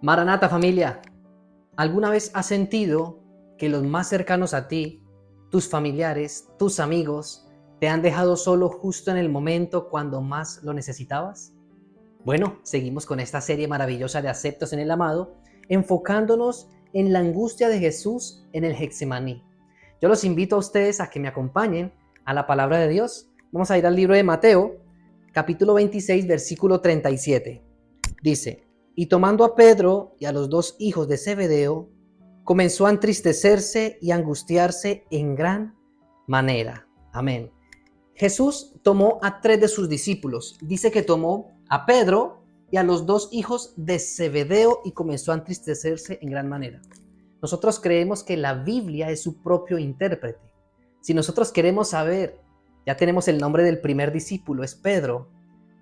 Maranata familia, ¿alguna vez has sentido que los más cercanos a ti, tus familiares, tus amigos, te han dejado solo justo en el momento cuando más lo necesitabas? Bueno, seguimos con esta serie maravillosa de Aceptos en el Amado, enfocándonos en la angustia de Jesús en el Getsemaní. Yo los invito a ustedes a que me acompañen a la palabra de Dios. Vamos a ir al libro de Mateo, capítulo 26, versículo 37. Dice: y tomando a Pedro y a los dos hijos de Zebedeo, comenzó a entristecerse y angustiarse en gran manera. Amén. Jesús tomó a 3 de sus discípulos. Dice que tomó a Pedro y a los dos hijos de Zebedeo y comenzó a entristecerse en gran manera. Nosotros creemos que la Biblia es su propio intérprete. Si nosotros queremos saber, ya tenemos el nombre del primer discípulo, es Pedro.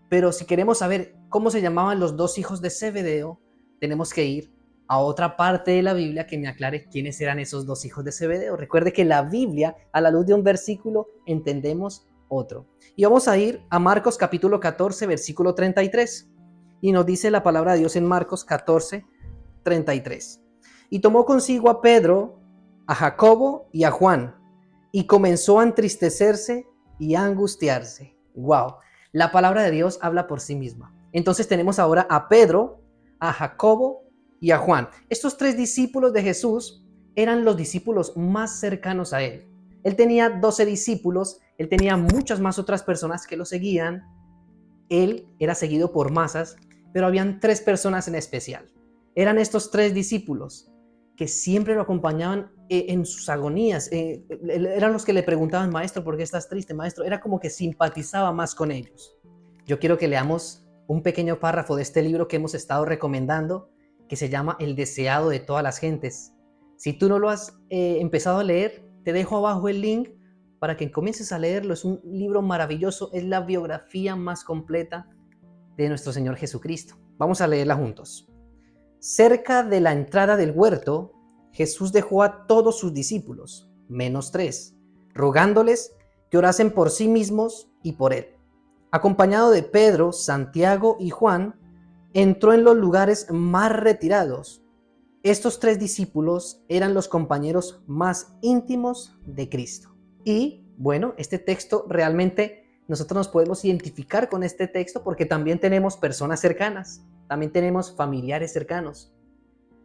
Pero si queremos saber cómo se llamaban los dos hijos de Zebedeo, tenemos que ir a otra parte de la Biblia que me aclare quiénes eran esos dos hijos de Zebedeo. Recuerde que la Biblia, a la luz de un versículo, entendemos otro. Y vamos a ir a Marcos capítulo 14, versículo 33. Y nos dice la palabra de Dios en Marcos 14, 33. Y tomó consigo a Pedro, a Jacobo y a Juan, y comenzó a entristecerse y a angustiarse. ¡Wow! La palabra de Dios habla por sí misma. Entonces tenemos ahora a Pedro, a Jacobo y a Juan. Estos 3 discípulos de Jesús eran los discípulos más cercanos a él. Él tenía 12 discípulos, él tenía muchas más otras personas que lo seguían. Él era seguido por masas, pero habían 3 personas en especial. Eran estos 3 discípulos que siempre lo acompañaban en sus agonías. Eran los que le preguntaban: maestro, ¿por qué estás triste, maestro? Era como que simpatizaba más con ellos. Yo quiero que leamos un pequeño párrafo de este libro que hemos estado recomendando, que se llama El deseado de todas las gentes. Si tú no lo has empezado a leer, te dejo abajo el link para que comiences a leerlo. Es un libro maravilloso, es la biografía más completa de nuestro Señor Jesucristo. Vamos a leerla juntos. Cerca de la entrada del huerto, Jesús dejó a todos sus discípulos, menos 3, rogándoles que orasen por sí mismos y por él. Acompañado de Pedro, Santiago y Juan, entró en los lugares más retirados. Estos 3 discípulos eran los compañeros más íntimos de Cristo. Y bueno, este texto realmente nosotros nos podemos identificar con este texto porque también tenemos personas cercanas. También tenemos familiares cercanos.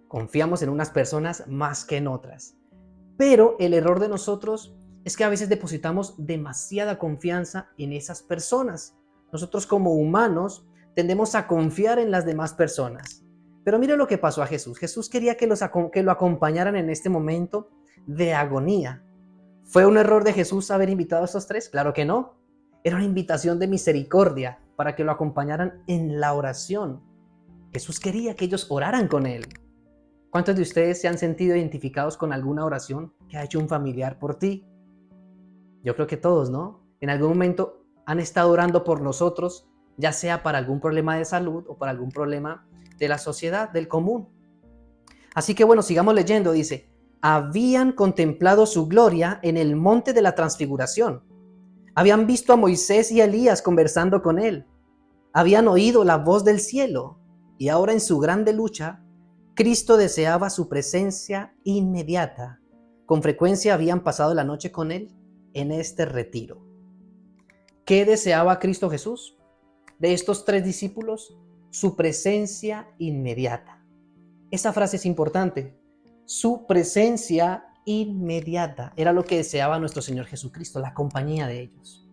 Confiamos en unas personas más que en otras. Pero el error de nosotros es que a veces depositamos demasiada confianza en esas personas. Nosotros como humanos tendemos a confiar en las demás personas. Pero mire lo que pasó a Jesús. Jesús quería que lo acompañaran en este momento de agonía. ¿Fue un error de Jesús haber invitado a estos 3? Claro que no. Era una invitación de misericordia para que lo acompañaran en la oración. Jesús quería que ellos oraran con él. ¿Cuántos de ustedes se han sentido identificados con alguna oración que ha hecho un familiar por ti? Yo creo que todos, ¿no? En algún momento han estado orando por nosotros, ya sea para algún problema de salud o para algún problema de la sociedad, del común. Así que bueno, sigamos leyendo. Dice: habían contemplado su gloria en el monte de la transfiguración. Habían visto a Moisés y a Elías conversando con él. Habían oído la voz del cielo. Y ahora, en su grande lucha, Cristo deseaba su presencia inmediata. Con frecuencia habían pasado la noche con él en este retiro. ¿Qué deseaba Cristo Jesús de estos 3 discípulos? Su presencia inmediata. Esa frase es importante. Su presencia inmediata era lo que deseaba nuestro Señor Jesucristo, la compañía de ellos.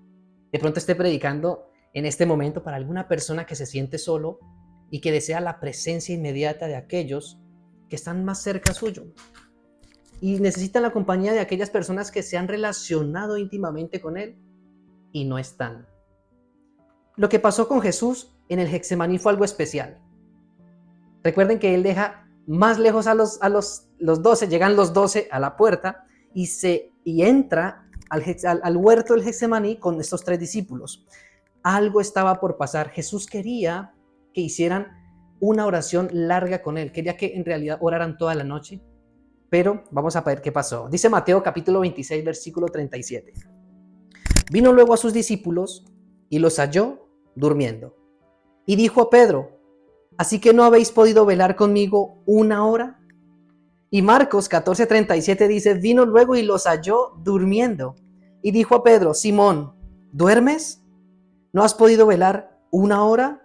De pronto esté predicando en este momento para alguna persona que se siente solo y que desea la presencia inmediata de aquellos que están más cerca suyo. Y necesitan la compañía de aquellas personas que se han relacionado íntimamente con él y no están. Lo que pasó con Jesús en el Getsemaní fue algo especial. Recuerden que él deja más lejos a los 12, llegan los 12 a la puerta y entra al huerto del Getsemaní con estos 3 discípulos. Algo estaba por pasar. Jesús quería que hicieran una oración larga con él. Quería que en realidad oraran toda la noche. Pero vamos a ver qué pasó. Dice Mateo capítulo 26, versículo 37. Vino luego a sus discípulos y los halló durmiendo. Y dijo a Pedro: ¿Así que no habéis podido velar conmigo una hora? Y Marcos 14:37 dice, vino luego y los halló durmiendo. Y dijo a Pedro, Simón, ¿duermes? ¿No has podido velar una hora?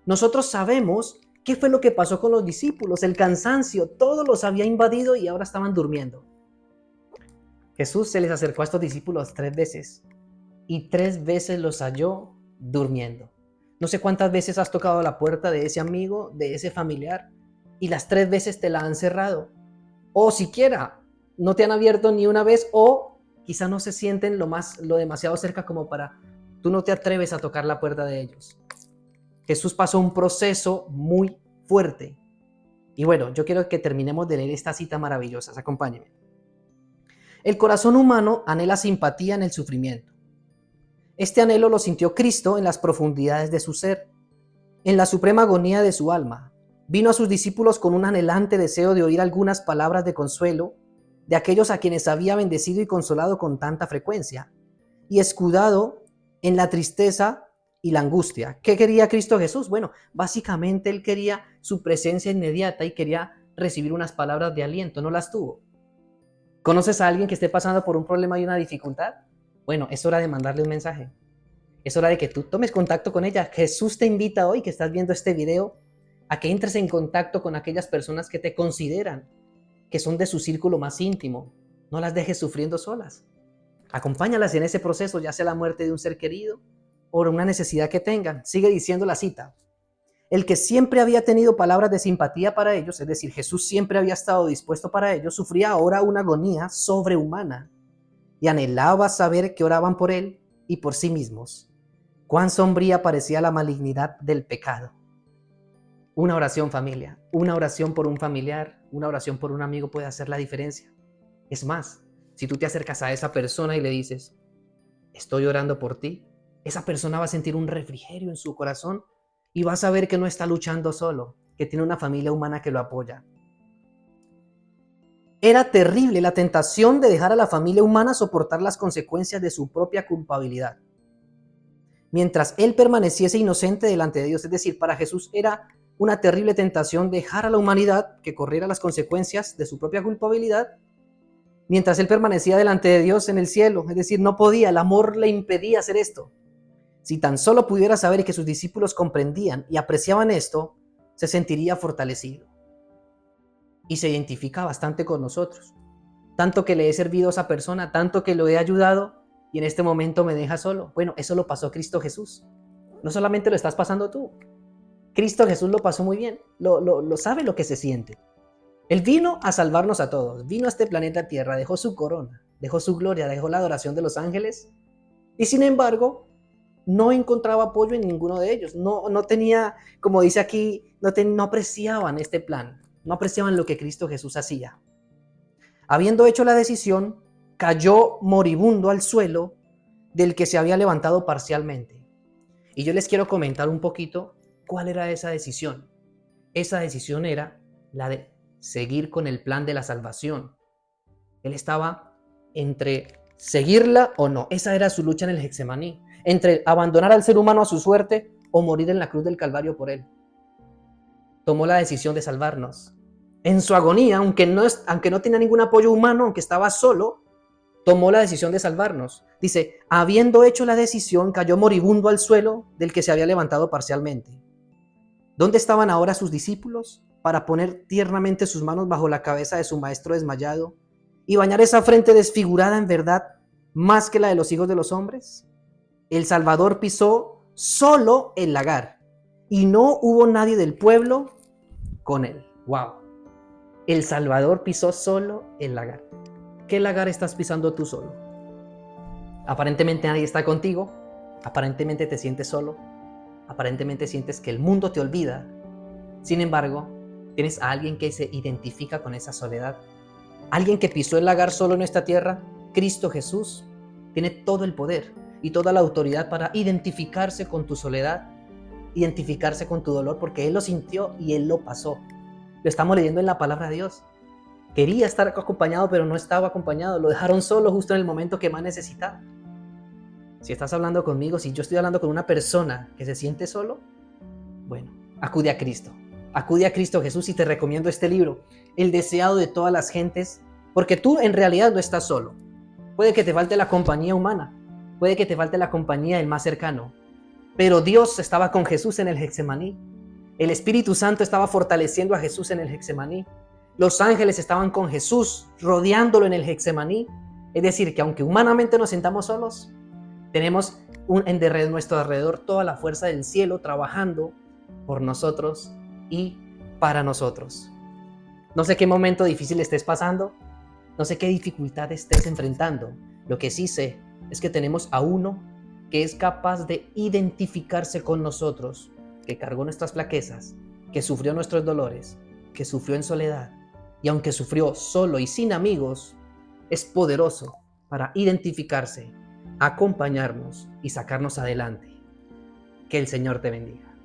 Nosotros sabemos qué fue lo que pasó con los discípulos. El cansancio, todo los había invadido y ahora estaban durmiendo. Jesús se les acercó a estos discípulos 3 veces y 3 veces los halló durmiendo. No sé cuántas veces has tocado la puerta de ese amigo, de ese familiar, y las 3 veces te la han cerrado. O siquiera no te han abierto ni una vez, o quizá no se sienten lo demasiado cerca como para tú no te atreves a tocar la puerta de ellos. Jesús pasó un proceso muy fuerte. Y bueno, yo quiero que terminemos de leer esta cita maravillosa. Acompáñenme. El corazón humano anhela simpatía en el sufrimiento. Este anhelo lo sintió Cristo en las profundidades de su ser, en la suprema agonía de su alma. Vino a sus discípulos con un anhelante deseo de oír algunas palabras de consuelo de aquellos a quienes había bendecido y consolado con tanta frecuencia, y escudado en la tristeza y la angustia. ¿Qué quería Cristo Jesús? Bueno, básicamente él quería su presencia inmediata y quería recibir unas palabras de aliento, no las tuvo. ¿Conoces a alguien que esté pasando por un problema y una dificultad? Bueno, es hora de mandarle un mensaje. Es hora de que tú tomes contacto con ella. Jesús te invita hoy, que estás viendo este video, a que entres en contacto con aquellas personas que te consideran, que son de su círculo más íntimo. No las dejes sufriendo solas. Acompáñalas en ese proceso, ya sea la muerte de un ser querido o una necesidad que tengan. Sigue diciendo la cita. El que siempre había tenido palabras de simpatía para ellos, es decir, Jesús siempre había estado dispuesto para ellos, sufría ahora una agonía sobrehumana y anhelaba saber que oraban por él y por sí mismos. Cuán sombría parecía la malignidad del pecado. Una oración, familia, una oración por un familiar, una oración por un amigo puede hacer la diferencia. Es más, si tú te acercas a esa persona y le dices, estoy orando por ti, esa persona va a sentir un refrigerio en su corazón y va a saber que no está luchando solo, que tiene una familia humana que lo apoya. Era terrible la tentación de dejar a la familia humana soportar las consecuencias de su propia culpabilidad, mientras él permaneciese inocente delante de Dios. Es decir, para Jesús era una terrible tentación dejar a la humanidad que corriera las consecuencias de su propia culpabilidad, mientras él permanecía delante de Dios en el cielo. Es decir, no podía, el amor le impedía hacer esto. Si tan solo pudiera saber que sus discípulos comprendían y apreciaban esto, se sentiría fortalecido. Y se identifica bastante con nosotros. Tanto que le he servido a esa persona, tanto que lo he ayudado y en este momento me deja solo. Bueno, eso lo pasó Cristo Jesús. No solamente lo estás pasando tú. Cristo Jesús lo pasó muy bien. Lo sabe lo que se siente. Él vino a salvarnos a todos. Vino a este planeta Tierra, dejó su corona, dejó su gloria, dejó la adoración de los ángeles. Y sin embargo, no encontraba apoyo en ninguno de ellos. No tenía, como dice aquí, no apreciaban este plan. No apreciaban lo que Cristo Jesús hacía. Habiendo hecho la decisión, cayó moribundo al suelo del que se había levantado parcialmente. Y yo les quiero comentar un poquito cuál era esa decisión. Esa decisión era la de seguir con el plan de la salvación. Él estaba entre seguirla o no. Esa era su lucha en el Getsemaní. Entre abandonar al ser humano a su suerte o morir en la cruz del Calvario por él. Tomó la decisión de salvarnos. En su agonía, aunque no tenía ningún apoyo humano, aunque estaba solo, tomó la decisión de salvarnos. Dice, habiendo hecho la decisión, cayó moribundo al suelo del que se había levantado parcialmente. ¿Dónde estaban ahora sus discípulos para poner tiernamente sus manos bajo la cabeza de su maestro desmayado y bañar esa frente desfigurada en verdad más que la de los hijos de los hombres? El Salvador pisó solo el lagar y no hubo nadie del pueblo con él. ¡Wow! El Salvador pisó solo el lagar. ¿Qué lagar estás pisando tú solo? Aparentemente nadie está contigo, aparentemente te sientes solo, aparentemente sientes que el mundo te olvida. Sin embargo, tienes a alguien que se identifica con esa soledad. Alguien que pisó el lagar solo en esta tierra, Cristo Jesús, tiene todo el poder y toda la autoridad para identificarse con tu soledad, identificarse con tu dolor, porque Él lo sintió y Él lo pasó. Lo estamos leyendo en la palabra de Dios. Quería estar acompañado, pero no estaba acompañado. Lo dejaron solo justo en el momento que más necesitaba. Si estás hablando conmigo, si yo estoy hablando con una persona que se siente solo, bueno, acude a Cristo. Acude a Cristo Jesús y te recomiendo este libro, El deseado de todas las gentes, porque tú en realidad no estás solo. Puede que te falte la compañía humana, puede que te falte la compañía del más cercano, pero Dios estaba con Jesús en el Getsemaní. El Espíritu Santo estaba fortaleciendo a Jesús en el Getsemaní. Los ángeles estaban con Jesús, rodeándolo en el Getsemaní. Es decir, que aunque humanamente nos sintamos solos, tenemos en nuestro alrededor toda la fuerza del cielo trabajando por nosotros y para nosotros. No sé qué momento difícil estés pasando, no sé qué dificultad estés enfrentando. Lo que sí sé es que tenemos a uno que es capaz de identificarse con nosotros, que cargó nuestras flaquezas, que sufrió nuestros dolores, que sufrió en soledad, y aunque sufrió solo y sin amigos, es poderoso para identificarse, acompañarnos y sacarnos adelante. Que el Señor te bendiga.